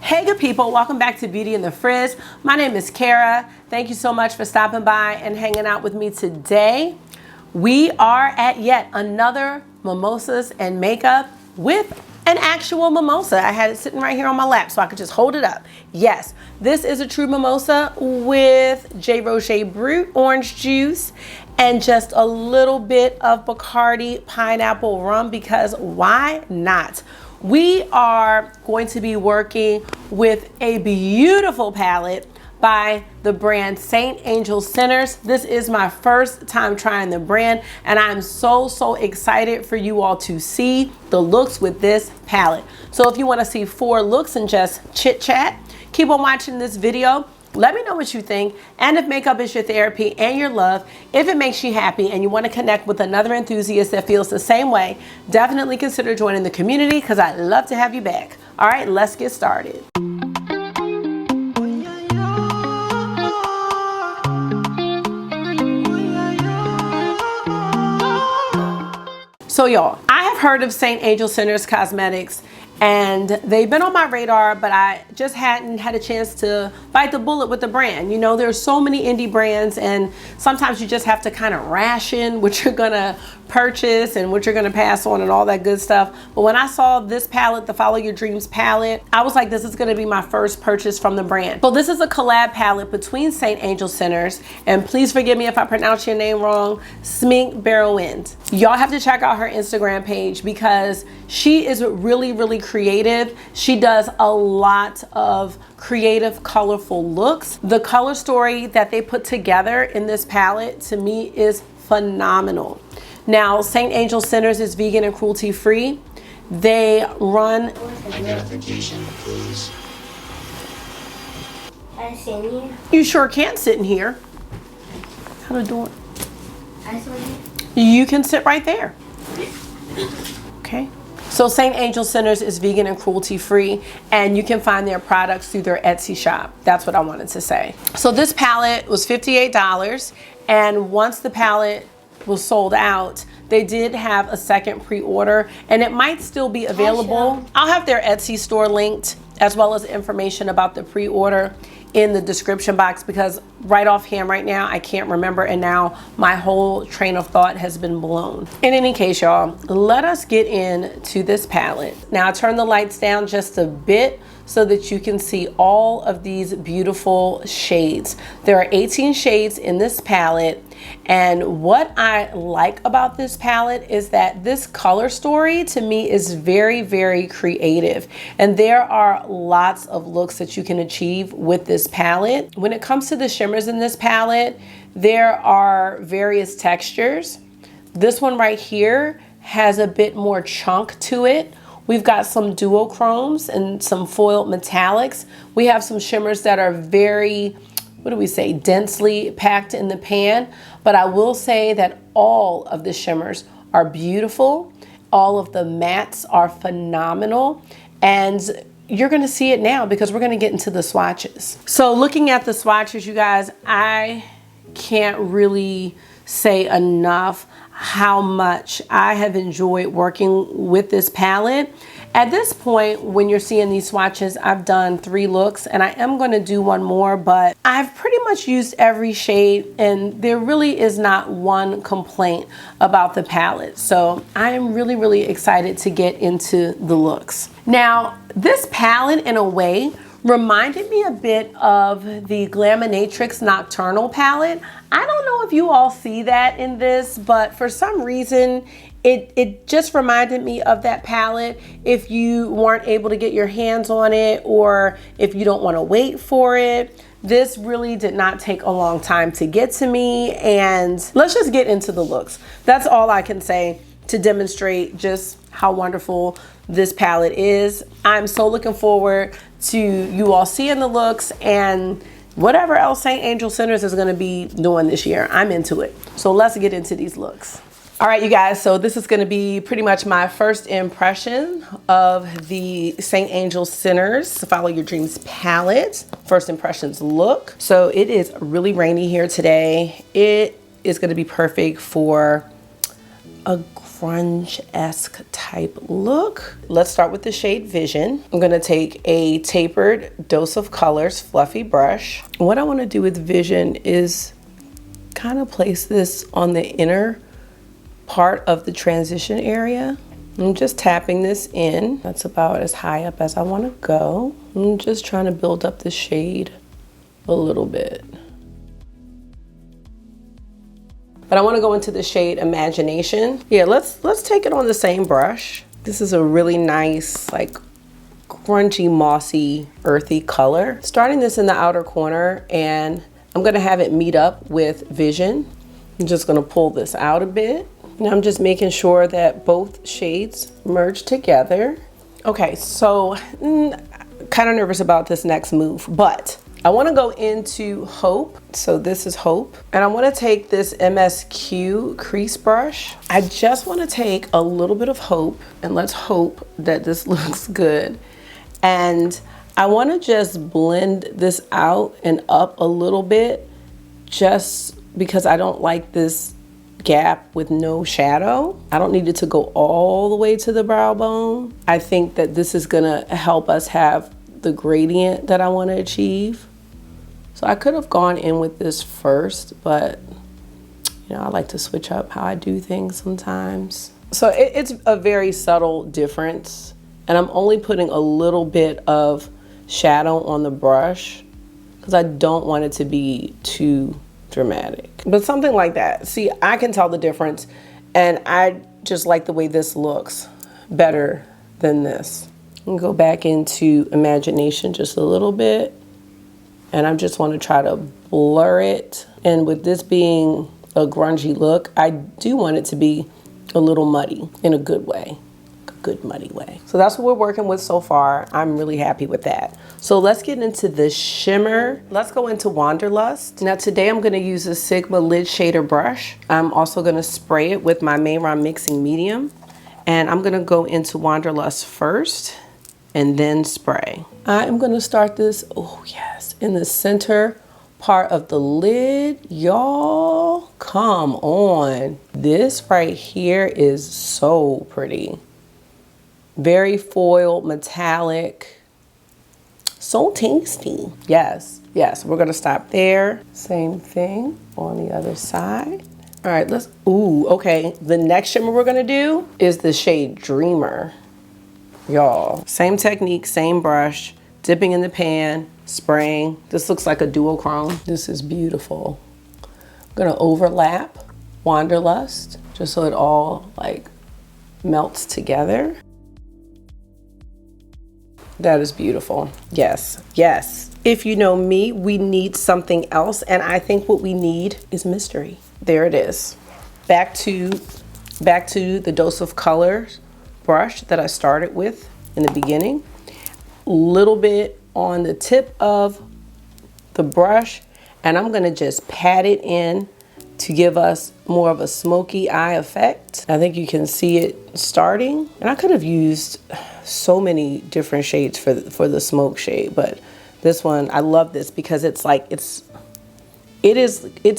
Hey good people, welcome back to Beauty in the Frizz. My name is Cara. Thank you so much for stopping by and hanging out with me today. We are at yet another mimosas and makeup with an actual mimosa. I had it sitting right here on my lap so I could just hold it up. Yes, this is a true mimosa with J. Rocher Brut orange juice and just a little bit of Bacardi pineapple rum, because why not? We are going to be working with a beautiful palette by the brand St. Angel Centers. This is my first time trying the brand, and I'm so excited for you all to see the looks with this palette. So if you want to see 4 looks and just chit chat, keep on watching this video. Let me know what you think, and if makeup is your therapy and your love, if it makes you happy and you want to connect with another enthusiast that feels the same way, definitely consider joining the community because I'd love to have you back. All right, let's get started. So y'all, I have heard of St. Angel Centers Cosmetics, and they've been on my radar, but I just hadn't had a chance to bite the bullet with the brand. You know, there's so many indie brands, and sometimes you just have to kind of ration what you're gonna purchase and what you're gonna pass on and all that good stuff. But when I saw this palette, the Follow Your Dreams palette, I was like, this is gonna be my first purchase from the brand. So this is a collab palette between St. Angel Centers, and please forgive me if I pronounce your name wrong, Sminkberoende. Y'all have to check out her Instagram page because she is really creative. She does a lot of creative, colorful looks. The color story that they put together in this palette to me is phenomenal. Now, St. Angel Centers is vegan and cruelty free. They run... Identification, please. Can I sit in here? You sure can sit in here. How to do it? I sit in here? You can sit right there. Okay. So St. Angel Centers is vegan and cruelty free, and you can find their products through their Etsy shop. That's what I wanted to say. So this palette was $58, and once the palette was sold out, they did have a second pre-order, and it might still be available. I'll have their Etsy store linked, as well as information about the pre-order in the description box, because right offhand right now I can't remember, and now my whole train of thought has been blown. In any case, y'all, let us get into this palette. Now I turn the lights down just a bit so that you can see all of these beautiful shades. There are 18 shades in this palette, and what I like about this palette is that this color story to me is very creative, and there are lots of looks that you can achieve with this palette. When it comes to the shimmers in this palette, there are various textures. This one right here has a bit more chunk to it. We've got some duochromes and some foiled metallics. We have some shimmers that are very, what do we say, densely packed in the pan. But I will say that all of the shimmers are beautiful. All of the mattes are phenomenal. And you're gonna see it now because we're gonna get into the swatches. So looking at the swatches, you guys, I can't really say enough how much I have enjoyed working with this palette. At this point, when you're seeing these swatches, I've done 3 looks, and I am going to do one more, but I've pretty much used every shade, and there really is not one complaint about the palette. So I am really excited to get into the looks. Now, this palette, in a way, reminded me a bit of the Glaminatrix Nocturnal palette. I don't know if you all see that in this, but for some reason, it just reminded me of that palette. If you weren't able to get your hands on it, or if you don't want to wait for it, this really did not take a long time to get to me. And let's just get into the looks. That's all I can say to demonstrate just how wonderful this palette is. I'm so looking forward to you all seeing the looks and whatever else St. Angel Centers is going to be doing this year. I'm into it. So let's get into these looks. All right, you guys, so this is going to be pretty much my first impression of the St. Angel Centers Follow Your Dreams palette. First impressions look. So it is really rainy here today. It is going to be perfect for a grunge-esque type look. Let's start with the shade Vision. I'm gonna take a tapered Dose of Colors fluffy brush. What I wanna do with Vision is kind of place this on the inner part of the transition area. I'm just tapping this in. That's about as high up as I wanna go. I'm just trying to build up the shade a little bit. But I want to go into the shade Imagination. Yeah, let's take it on the same brush. This is a really nice, like grungy, mossy, earthy color. Starting this in the outer corner, and I'm gonna have it meet up with Vision. I'm just gonna pull this out a bit. Now I'm just making sure that both shades merge together. Okay, so kind of nervous about this next move, but I want to go into Hope. So this is Hope. And I want to take this MSQ crease brush. I just want to take a little bit of Hope, and let's hope that this looks good. And I want to just blend this out and up a little bit, just because I don't like this gap with no shadow. I don't need it to go all the way to the brow bone. I think that this is gonna help us have the gradient that I want to achieve. So I could have gone in with this first, but you know, I like to switch up how I do things sometimes. So it's a very subtle difference, and I'm only putting a little bit of shadow on the brush because I don't want it to be too dramatic, but something like that. See, I can tell the difference, and I just like the way this looks better than this. And go back into Imagination just a little bit, and I just want to try to blur it. And with this being a grungy look, I do want it to be a little muddy in a good way, a good muddy way. So that's what we're working with so far. I'm really happy with that. So let's get into the shimmer. Let's go into Wanderlust. Now today I'm going to use a Sigma lid shader brush. I'm also going to spray it with my Mayron mixing medium, and I'm going to go into Wanderlust first and then spray. I am gonna start this, oh yes, in the center part of the lid. Y'all, come on. This right here is so pretty. Very foil, metallic, so tasty. Yes, yes, we're gonna stop there. Same thing on the other side. All right, let's, ooh, okay. The next shimmer we're gonna do is the shade Dreamer. Y'all, same technique, same brush, dipping in the pan, spraying. This looks like a duochrome. This is beautiful. I'm gonna overlap Wanderlust just so it all like melts together. That is beautiful. Yes, yes. If you know me, we need something else, and I think what we need is mystery. There it is. Back to the Dose of Colors brush that I started with in the beginning. Little bit on the tip of the brush, and I'm gonna just pat it in to give us more of a smoky eye effect. I think you can see it starting, and I could have used so many different shades for the smoke shade, but this one, I love this because it's like, it's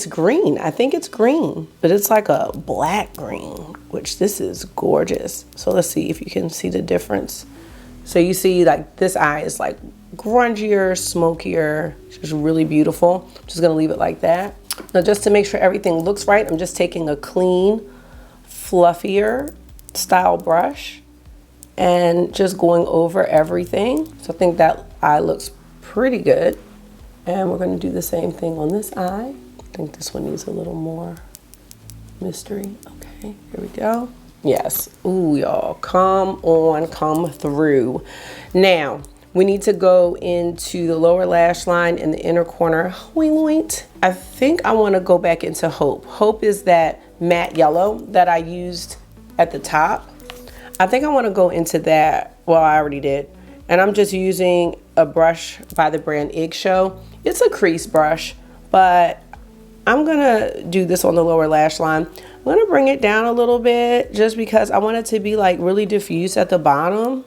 green. I think it's green, but it's like a black green, which this is gorgeous. So let's see if you can see the difference. So you see like this eye is like grungier, smokier, which is really beautiful. I'm just gonna leave it like that. Now just to make sure everything looks right, I'm just taking a clean, fluffier style brush and just going over everything. So I think that eye looks pretty good. And we're gonna do the same thing on this eye. I think this one needs a little more mystery. Okay, here we go. Yes, ooh y'all, come on, come through. Now, we need to go into the lower lash line in the inner corner. I think I wanna go back into Hope. Hope is that matte yellow that I used at the top. I think I wanna go into that, well, I already did. And I'm just using a brush by the brand Eggshell. It's a crease brush, but I'm gonna do this on the lower lash line. I'm gonna bring it down a little bit just because I want it to be like really diffused at the bottom.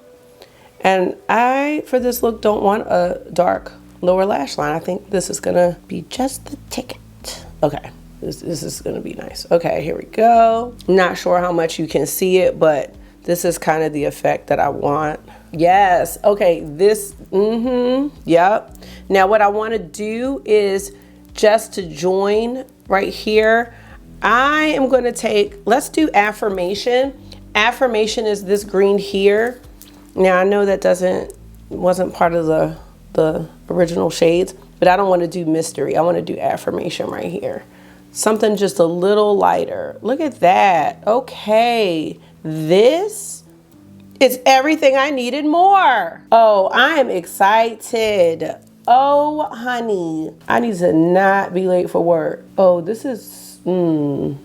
And I, for this look, don't want a dark lower lash line. I think this is gonna be just the ticket. Okay, This is gonna be nice. Okay, here we go. Not sure how much you can see it, but this is kind of the effect that I want. Yes, okay, this, yep. Now what I wanna do is just to join right here, I am gonna take, let's do affirmation. Affirmation is this green here. Now I know that wasn't part of the original shades, but I don't wanna do mystery. I wanna do affirmation right here. Something just a little lighter. Look at that, okay. This is everything I needed more. Oh, I am excited. Oh, honey, I need to not be late for work. Oh, this is, you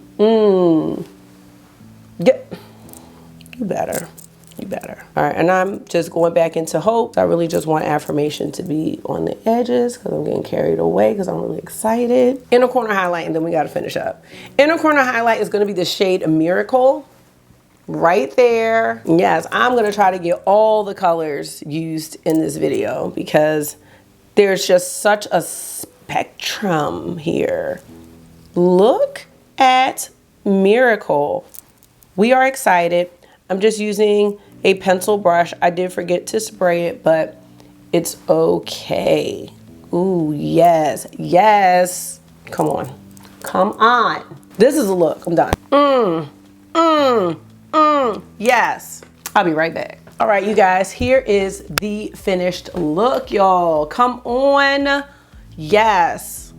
better. You better. All right, and I'm just going back into hope. I really just want affirmation to be on the edges because I'm getting carried away because I'm really excited. Inner corner highlight, and then we got to finish up. Inner corner highlight is going to be the shade Miracle. Right there. Yes, I'm going to try to get all the colors used in this video because there's just such a spectrum here. Look at Miracle. We are excited. I'm just using a pencil brush. I did forget to spray it, but it's okay. Ooh, yes, yes. Come on, come on. This is a look, I'm done. Yes, I'll be right back. All right, you guys, here is the finished look, y'all. Come on, yes.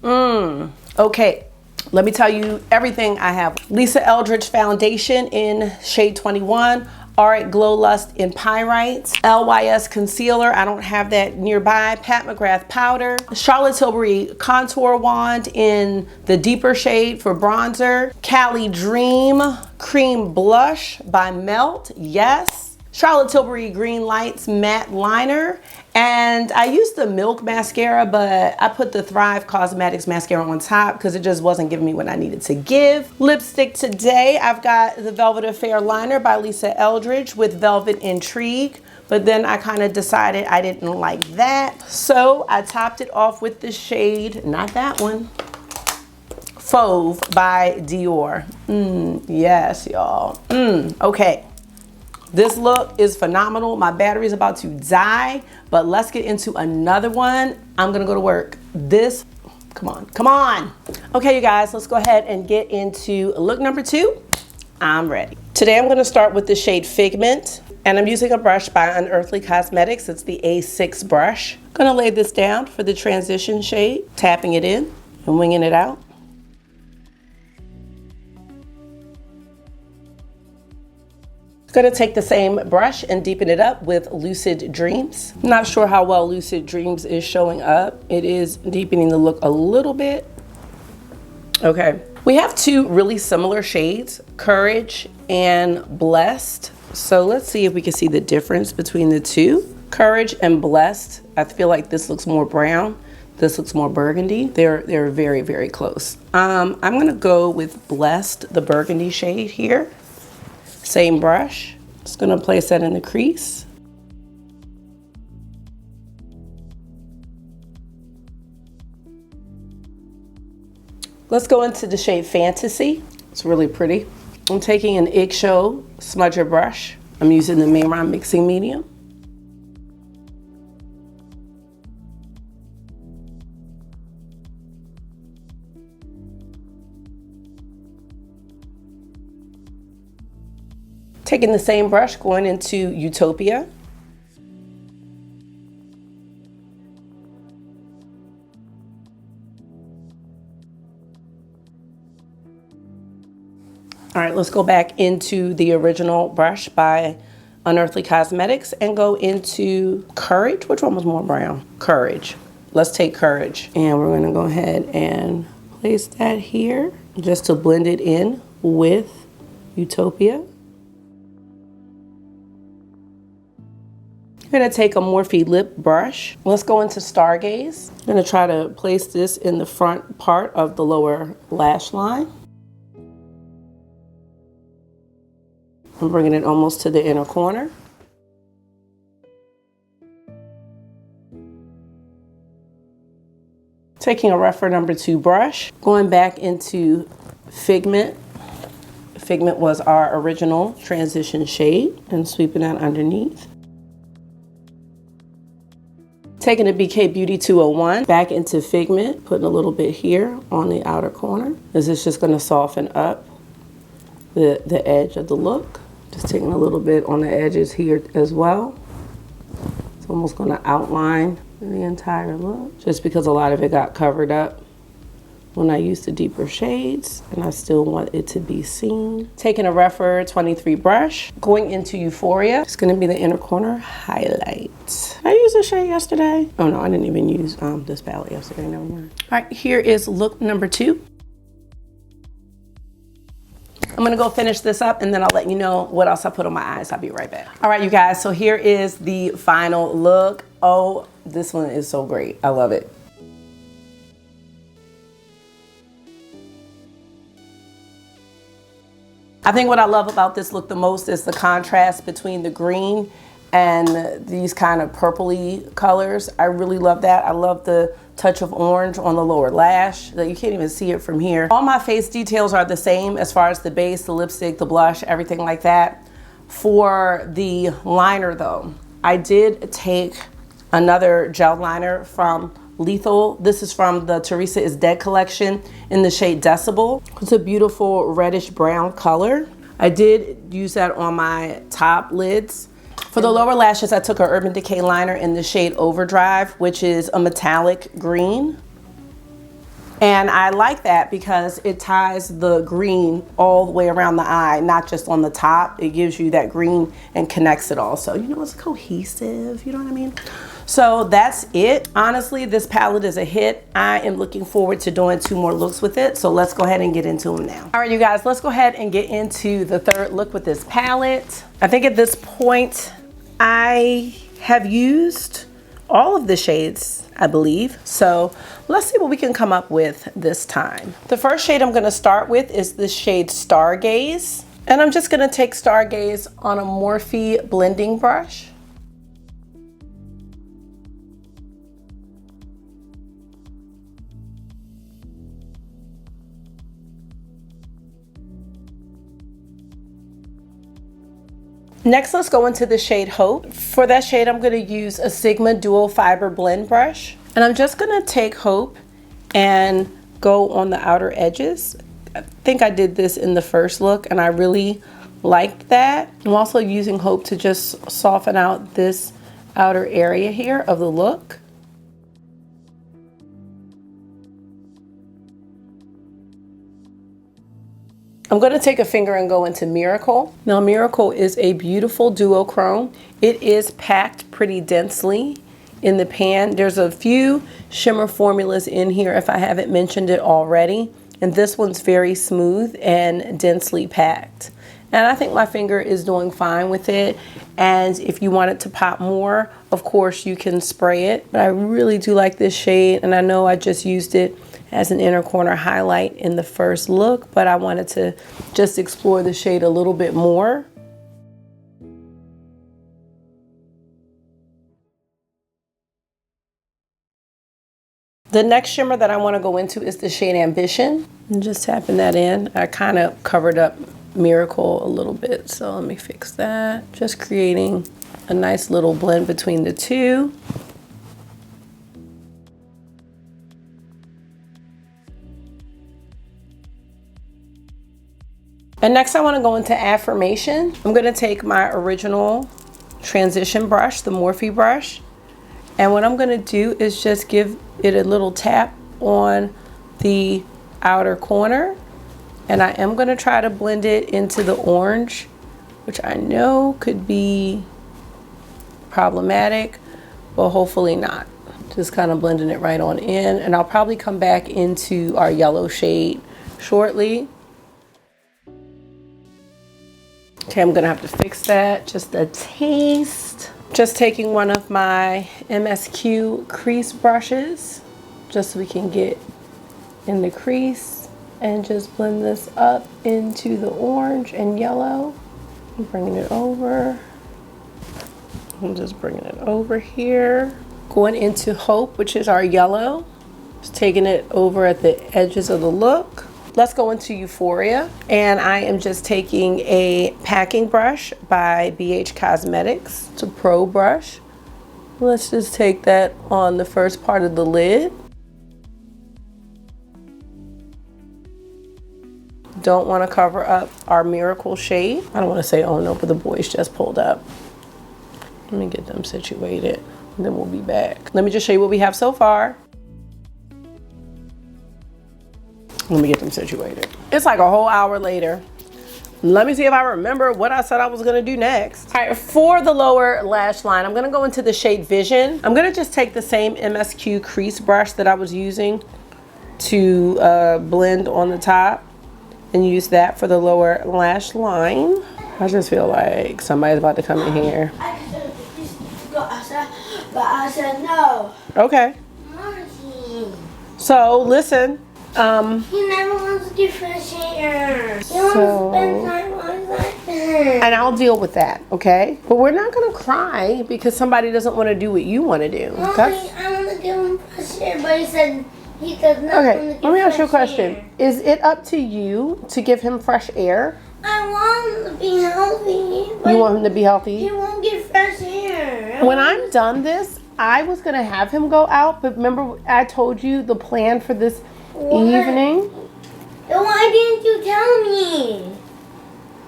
Okay. Let me tell you everything I have. Lisa Eldridge foundation in shade 21. Auric Glow Lust in Pyrite. LYS concealer, I don't have that nearby. Pat McGrath powder. Charlotte Tilbury contour wand in the deeper shade for bronzer. Cali Dream cream blush by Melt, yes. Charlotte Tilbury Green Lights matte liner. And I used the Milk mascara, but I put the Thrive Cosmetics mascara on top because it just wasn't giving me what I needed to give. Lipstick today, I've got the Velvet Affair liner by Lisa Eldridge with Velvet Intrigue, but then I kind of decided I didn't like that. So I topped it off with the shade, not that one, Faux by Dior. Yes, y'all. Okay. This look is phenomenal. My battery is about to die, but let's get into another one. I'm gonna go to work. This, come on, come on. Okay, you guys, let's go ahead and get into look number 2. I'm ready. Today I'm gonna start with the shade Figment, and I'm using a brush by Unearthly Cosmetics. It's the A6 brush. Gonna lay this down for the transition shade, tapping it in and winging it out. Gonna take the same brush and deepen it up with Lucid Dreams. Not sure how well Lucid Dreams is showing up. It is deepening the look a little bit. Okay, we have 2 really similar shades, Courage and Blessed. So let's see if we can see the difference between the 2. Courage and Blessed, I feel like this looks more brown. This looks more burgundy. They're very, very close. I'm gonna go with Blessed, the burgundy shade here. Same brush, just gonna place that in the crease. Let's go into the shade Fantasy. It's really pretty. I'm taking an eggshell smudger brush. I'm using the Mimosas mixing medium. Taking the same brush, going into Utopia. All right, let's go back into the original brush by Unearthly Cosmetics and go into Courage. Which one was more brown? Courage. Let's take Courage. And we're gonna go ahead and place that here just to blend it in with Utopia. I'm gonna take a Morphe lip brush. Let's go into Stargaze. I'm gonna try to place this in the front part of the lower lash line. I'm bringing it almost to the inner corner. Taking a rougher number 2 brush, going back into Figment. Figment was our original transition shade, and sweeping that underneath. Taking a BK Beauty 201 back into Figment, putting a little bit here on the outer corner. This is just going to soften up the edge of the look. Just taking a little bit on the edges here as well. It's almost going to outline the entire look, just because a lot of it got covered up when I used the deeper shades, and I still want it to be seen. Taking a rougher 23 brush, going into Euphoria. It's gonna be the inner corner highlight. I used this shade yesterday. Oh no, I didn't even use this palette yesterday, never mind. All right, here is look number 2. I'm gonna go finish this up and then I'll let you know what else I put on my eyes. I'll be right back. All right, you guys, so here is the final look. Oh, this one is so great, I love it. I think what I love about this look the most is the contrast between the green and these kind of purpley colors. I really love that. I love the touch of orange on the lower lash. That you can't even see it from here. All my face details are the same as far as the base, the lipstick, the blush, everything like that. For the liner though, I did take another gel liner from Lethal. This is from the Teresa is Dead collection in the shade Decibel. It's a beautiful reddish brown color. I did use that on my top lids. For the lower lashes, I took an Urban Decay liner in the shade Overdrive, which is a metallic green. And I like that because it ties the green all the way around the eye, not just on the top. It gives you that green and connects it also. You know, it's cohesive, you know what I mean? So that's it. Honestly, this palette is a hit. I am looking forward to doing 2 more looks with it. So let's go ahead and get into them now. All right, you guys, let's go ahead and get into the 3rd look with this palette. I think at this point, I have used all of the shades, I believe. So let's see what we can come up with this time. The first shade I'm gonna start with is the shade Stargaze. And I'm just gonna take Stargaze on a Morphe blending brush. Next, let's go into the shade Hope. For that shade, I'm gonna use a Sigma Dual Fiber Blend brush. And I'm just gonna take Hope and go on the outer edges. I think I did this in the first look and I really liked that. I'm also using Hope to just soften out this outer area here of the look. I'm going to take a finger and go into Miracle. Now Miracle is a beautiful duochrome. It is packed pretty densely in the pan. There's a few shimmer formulas in here if I haven't mentioned it already. And this one's very smooth and densely packed. And I think my finger is doing fine with it. And if you want it to pop more, of course you can spray it. But I really do like this shade, and I know I just used it as an inner corner highlight in the first look, but I wanted to just explore the shade a little bit more. The next shimmer that I want to go into is the shade Ambition. And just tapping that in. I kind of covered up Miracle a little bit, so let me fix that. Just creating a nice little blend between the two. And next I want to go into Affirmation. I'm going to take my original transition brush, the Morphe brush. And what I'm going to do is just give it a little tap on the outer corner. And I am going to try to blend it into the orange, which I know could be problematic, but hopefully not. Just kind of blending it right on in. And I'll probably come back into our yellow shade shortly. Okay, I'm gonna have to fix that just a taste. Just taking one of my MSQ crease brushes, just so we can get in the crease and just blend this up into the orange and yellow. I'm bringing it over. I'm just bringing it over here. Going into Hope, which is our yellow. Just taking it over at the edges of the look. Let's go into Euphoria, and I am just taking a packing brush by BH Cosmetics. It's a pro brush. Let's just take that on the first part of the lid. Don't want to cover up our Miracle shade. I don't want to say oh no, but the boys just pulled up. Let me get them situated, and then we'll be back. Let me just show you what we have so far. Let me get them situated. It's like a whole hour later. Let me see if I remember what I said I was gonna do next. All right, for the lower lash line, I'm gonna go into the shade Vision. I'm gonna just take the same MSQ crease brush that I was using to blend on the top and use that for the lower lash line. I just feel like somebody's about to come in here. I could go outside, but I said no. Okay. Marty. So listen. He never wants to get fresh air. He wants to spend time like that. And I'll deal with that, okay? But we're not gonna cry because somebody doesn't want to do what you want to do. Mommy, I want to give him fresh air, but he said he does not want to Okay, get let me ask you a fresh question. air. Is it up to you to give him fresh air? I want him to be healthy. But You want him to be healthy? he won't get fresh air. When I'm done this, I was gonna have him go out, but remember I told you the plan for this evening? Then why didn't you tell me?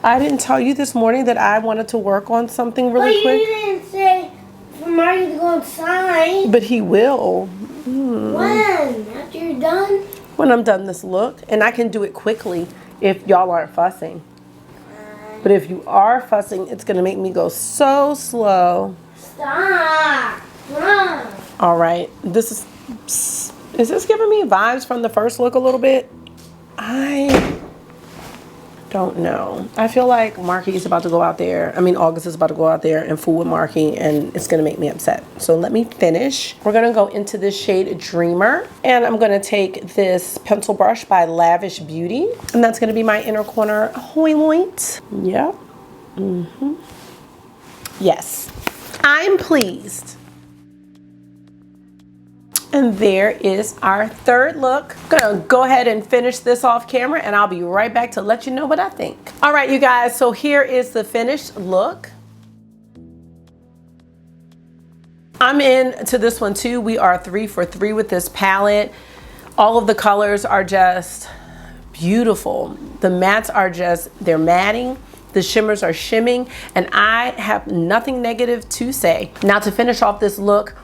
I didn't tell you this morning that I wanted to work on something really But quick? you didn't say for Mario to go outside. But he will. When? After you're done? When I'm done this look, and I can do it quickly if y'all aren't fussing. But if you are fussing, it's gonna make me go so slow. Stop. Run. All right, is this giving me vibes from the first look a little bit? I don't know. I feel like Marky is about to go out there. I mean, August is about to go out there and fool with Marky, and it's gonna make me upset. So let me finish. We're gonna go into this shade Dreamer, and I'm gonna take this pencil brush by Lavish Beauty, and that's gonna be my inner corner highlight. Yep. Yes, I'm pleased. And there is our third look. I'm gonna go ahead and finish this off camera, and I'll be right back to let you know what I think. All right, you guys, so here is the finished look. I'm into this one too. We are 3 for 3 with this palette. All of the colors are just beautiful. The mattes are just, they're matting. The shimmers are shimming, and I have nothing negative to say. Now to finish off this look,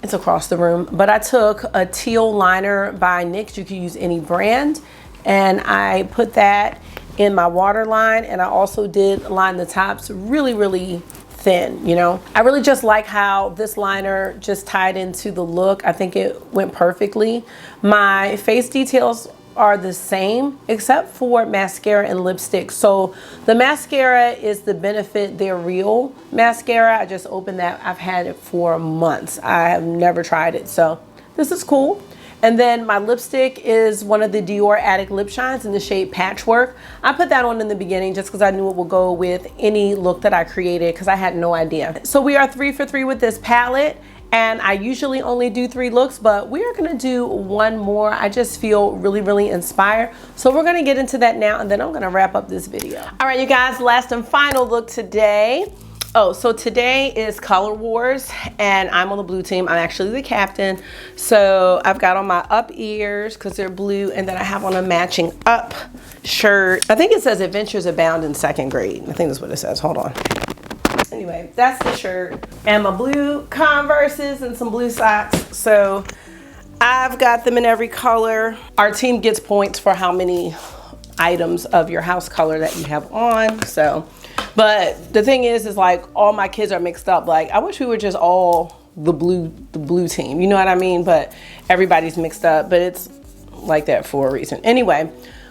it's across the room, but I took a teal liner by NYX. You can use any brand, and I put that in my waterline, and I also did line the tops really, really thin, you know. I really just like how this liner just tied into the look. I think it went perfectly. My face details are the same except for mascara and lipstick. So the mascara is the Benefit They're Real mascara. I just opened that. I've had it for months. I have never tried it, so this is cool. And then my lipstick is one of the Dior Addict Lip Shines in the shade Patchwork. I put that on in the beginning just because I knew it would go with any look that I created because I had no idea. So we are 3 for 3 with this palette. And I usually only do 3 looks, but we are gonna do one more. I just feel really, really inspired. So we're gonna get into that now, and then I'm gonna wrap up this video. All right, you guys, last and final look today. Oh, so today is Color Wars, and I'm on the blue team. I'm actually the captain. So I've got on my up ears because they're blue, and then I have on a matching up shirt. I think it says Adventures Abound in 2nd grade. I think that's what it says. Hold on. Anyway, that's the shirt, and my blue Converses and some blue socks. So I've got them in every color. Our team gets points for how many items of your house color that you have on. So, but the thing is like all my kids are mixed up. Like I wish we were just all the blue team, you know what I mean? But everybody's mixed up, but it's like that for a reason. Anyway,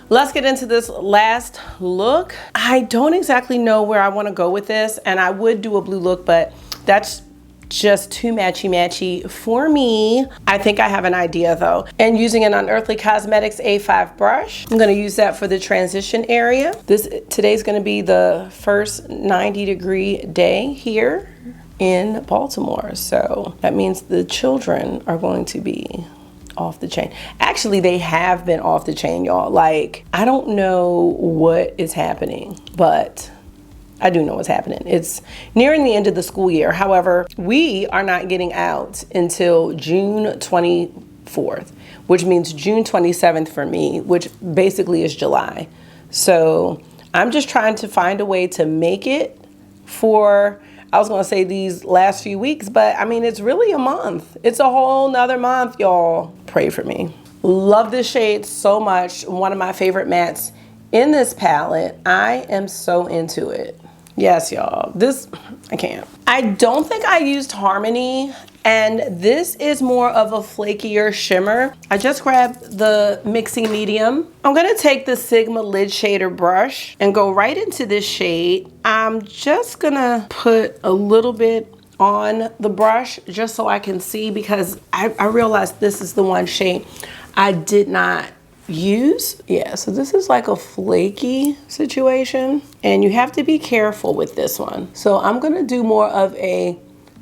let's get into this last look. I don't exactly know where I want to go with this, and I would do a blue look, but that's just too matchy for me. I think I have an idea though. And using an Unearthly Cosmetics A5 brush, I'm gonna use that for the transition area. Today's gonna be the first 90-degree day here in Baltimore. So that means the children are going to be off the chain. Actually, they have been off the chain, y'all. Like, I don't know what is happening, but I do know what's happening. It's nearing the end of the school year. However, we are not getting out until June 24th, which means June 27th for me, which basically is July. So I'm just trying to find a way to make it for, I was gonna say these last few weeks, but I mean, it's really a month. It's a whole nother month, y'all. Pray for me. Love this shade so much. One of my favorite mattes in this palette. I am so into it. Yes, y'all, this, I can't. I don't think I used Harmony, and this is more of a flakier shimmer. I just grabbed the mixing medium. I'm gonna take the Sigma lid shader brush and go right into this shade. I'm just gonna put a little bit on the brush just so I can see, because I realized this is the one shade I did not use. Yeah, so this is like a flaky situation, and you have to be careful with this one. So I'm gonna do more of a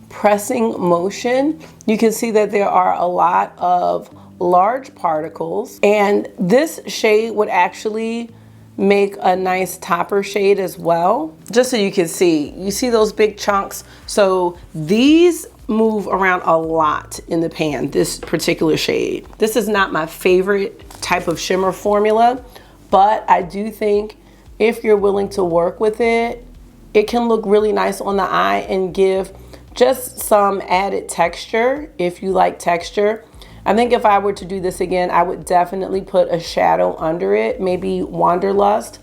pressing motion. You can see that there are a lot of large particles, and this shade would actually make a nice topper shade as well. Just so you can see, you see those big chunks? So these move around a lot in the pan, this particular shade. This is not my favorite type of shimmer formula, but I do think if you're willing to work with it, it can look really nice on the eye and give just some added texture if you like texture. I think if I were to do this again, I would definitely put a shadow under it, maybe Wanderlust,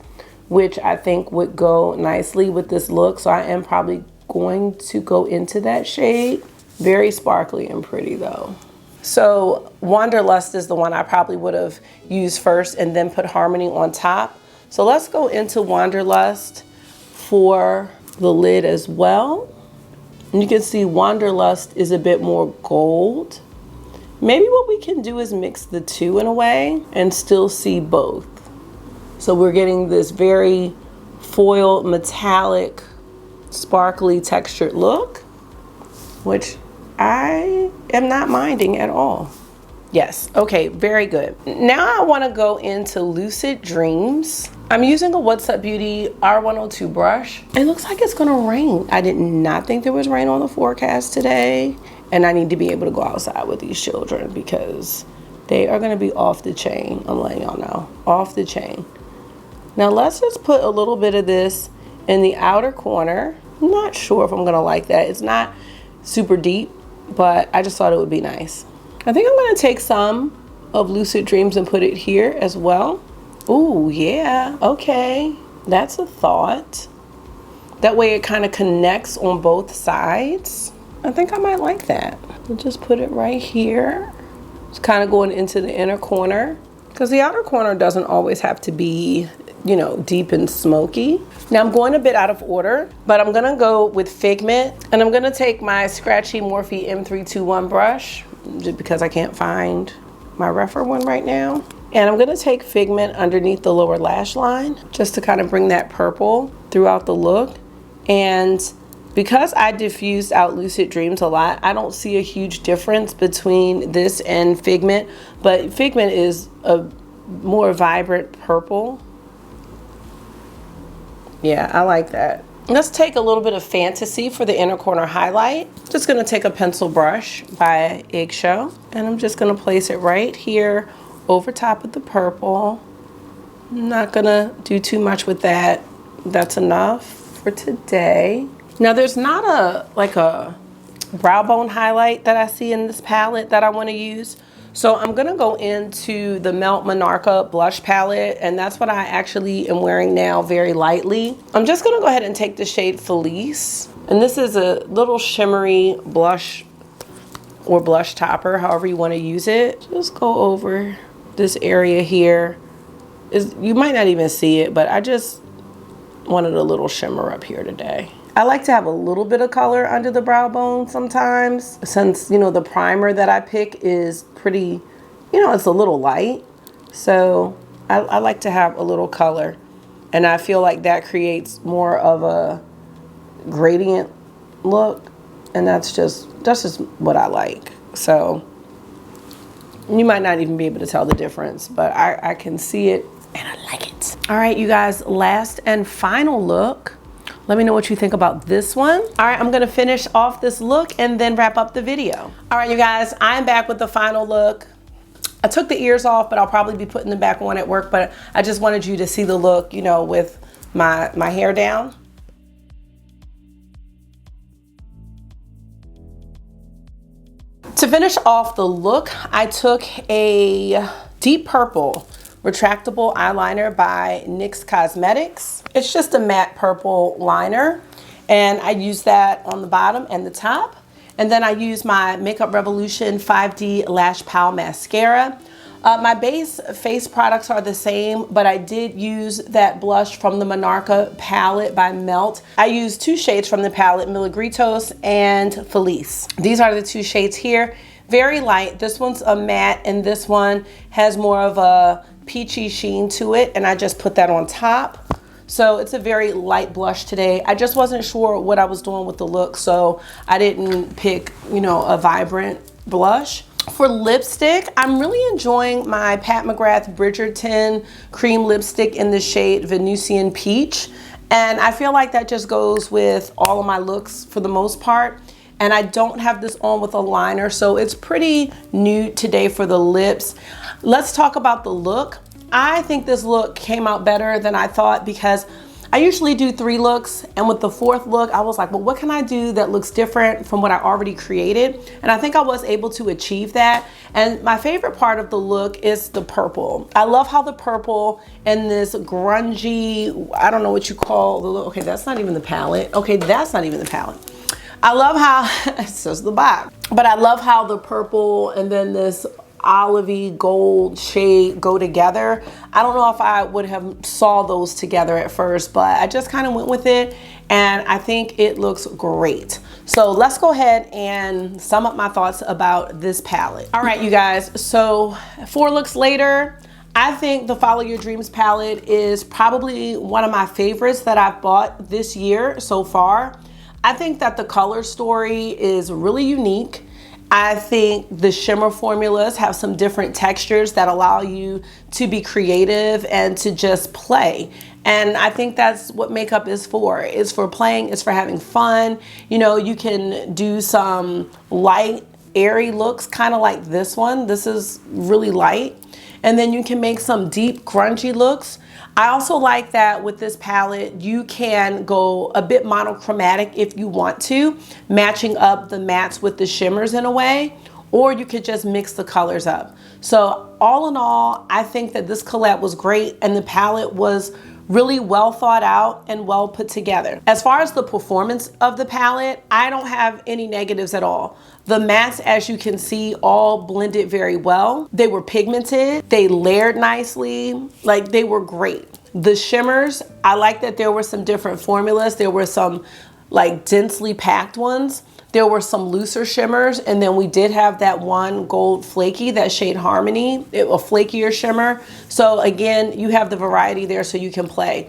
which I think would go nicely with this look. So I am probably going to go into that shade. Very sparkly and pretty though. So Wanderlust is the one I probably would have used first and then put Harmony on top. So let's go into Wanderlust for the lid as well. And you can see Wanderlust is a bit more gold. Maybe what we can do is mix the two in a way and still see both. So we're getting this very foil metallic sparkly textured look, which I am not minding at all. Yes, okay, very good. Now I want to go into Lucid Dreams. I'm using a What's Up Beauty R102 brush. It looks like it's gonna rain. I did not think there was rain on the forecast today, and I need to be able to go outside with these children because they are gonna be off the chain. I'm letting y'all know, off the chain. Now let's just put a little bit of this in the outer corner. I'm not sure if I'm gonna like that. It's not super deep, but I just thought it would be nice. I think I'm gonna take some of Lucid Dreams and put it here as well. Ooh, yeah, okay. That's a thought. That way it kind of connects on both sides. I think I might like that. We'll just put it right here. It's kind of going into the inner corner, because the outer corner doesn't always have to be, you know, deep and smoky. Now I'm going a bit out of order, but I'm gonna go with Figment, and I'm gonna take my Scratchy Morphe M321 brush, just because I can't find my refer one right now. And I'm gonna take Figment underneath the lower lash line, just to kind of bring that purple throughout the look. And because I diffused out Lucid Dreams a lot, I don't see a huge difference between this and Figment, but Figment is a more vibrant purple. Yeah, I like that. Let's take a little bit of Fantasy for the inner corner highlight. Just gonna take a pencil brush by Eggshell, and I'm just gonna place it right here over top of the purple. I'm not gonna do too much with that. That's enough for today. Now there's not a brow bone highlight that I see in this palette that I wanna use. So I'm gonna go into the Melt Monarcha blush palette, and that's what I actually am wearing now very lightly. I'm just gonna go ahead and take the shade Felice. And this is a little shimmery blush or blush topper, however you wanna use it. Just go over this area here. You might not even see it, but I just wanted a little shimmer up here today. I like to have a little bit of color under the brow bone sometimes, since, you know, the primer that I pick is pretty, you know, it's a little light. So I like to have a little color, and I feel like that creates more of a gradient look, and that's just what I like. So You might not even be able to tell the difference, but I can see it and I like it. All right, you guys, last and final look. Let me know what you think about this one. All right, I'm gonna finish off this look and then wrap up the video. All right, you guys, I'm back with the final look. I took the ears off, but I'll probably be putting them back on at work, but I just wanted you to see the look, you know, with my hair down. To finish off the look, I took a deep purple retractable eyeliner by NYX Cosmetics. It's just a matte purple liner, and I use that on the bottom and the top. And then I use my Makeup Revolution 5D Lash Pal Mascara. My base face products are the same, but I did use that blush from the Monarcha palette by Melt. I used 2 shades from the palette, Milagritos and Felice. These are the 2 shades here. Very light. This one's a matte, and this one has more of a peachy sheen to it, and I just put that on top. So it's a very light blush today. I just wasn't sure what I was doing with the look, so I didn't pick, you know, a vibrant blush. For lipstick, I'm really enjoying my Pat McGrath Bridgerton cream lipstick in the shade Venusian Peach. And I feel like that just goes with all of my looks for the most part. And I don't have this on with a liner, so it's pretty nude today for the lips. Let's talk about the look. I think this look came out better than I thought because I usually do 3 looks, and with the 4th look, I was like, well, what can I do that looks different from what I already created? And I think I was able to achieve that. And my favorite part of the look is the purple. I love how the purple and this grungy, I don't know what you call the look. Okay, that's not even the palette. Okay, that's not even the palette. I love how, it's just the box, but I love how the purple and then this olivey gold shade go together. I don't know if I would have saw those together at first, but I just kind of went with it and I think it looks great. So let's go ahead and sum up my thoughts about this palette. All right, you guys, so 4 looks later, I think the Follow Your Dreams palette is probably one of my favorites that I've bought this year so far. I think that the color story is really unique. I think the shimmer formulas have some different textures that allow you to be creative and to just play. And I think that's what makeup is for. It's for playing, it's for having fun. You know, you can do some light, airy looks, kind of like this one. This is really light. And then you can make some deep, grungy looks. I also like that with this palette, you can go a bit monochromatic if you want to, matching up the mattes with the shimmers in a way, or you could just mix the colors up. So all in all, I think that this collab was great and the palette was really well thought out and well put together. As far as the performance of the palette, I don't have any negatives at all. The mattes, as you can see, all blended very well. They were pigmented, they layered nicely, like they were great. The shimmers, I like that there were some different formulas. There were some like densely packed ones. There were some looser shimmers, and then we did have that one gold flaky, that shade Harmony, a flakier shimmer. So again, you have the variety there so you can play.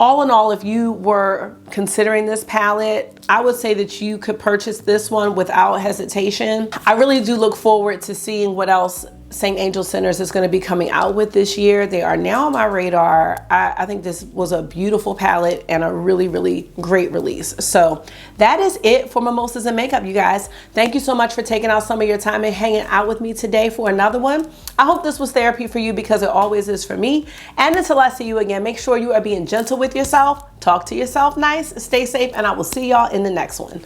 All in all, if you were considering this palette, I would say that you could purchase this one without hesitation. I really do look forward to seeing what else St. Angel Centers is going to be coming out with this year. They are now on my radar. I think this was a beautiful palette and a really, really great release. So that is it for Mimosas and Makeup, you guys. Thank you so much for taking out some of your time and hanging out with me today for another one. I hope this was therapy for you because it always is for me. And until I see you again, make sure you are being gentle with yourself, talk to yourself nice, stay safe, and I will see y'all in the next one.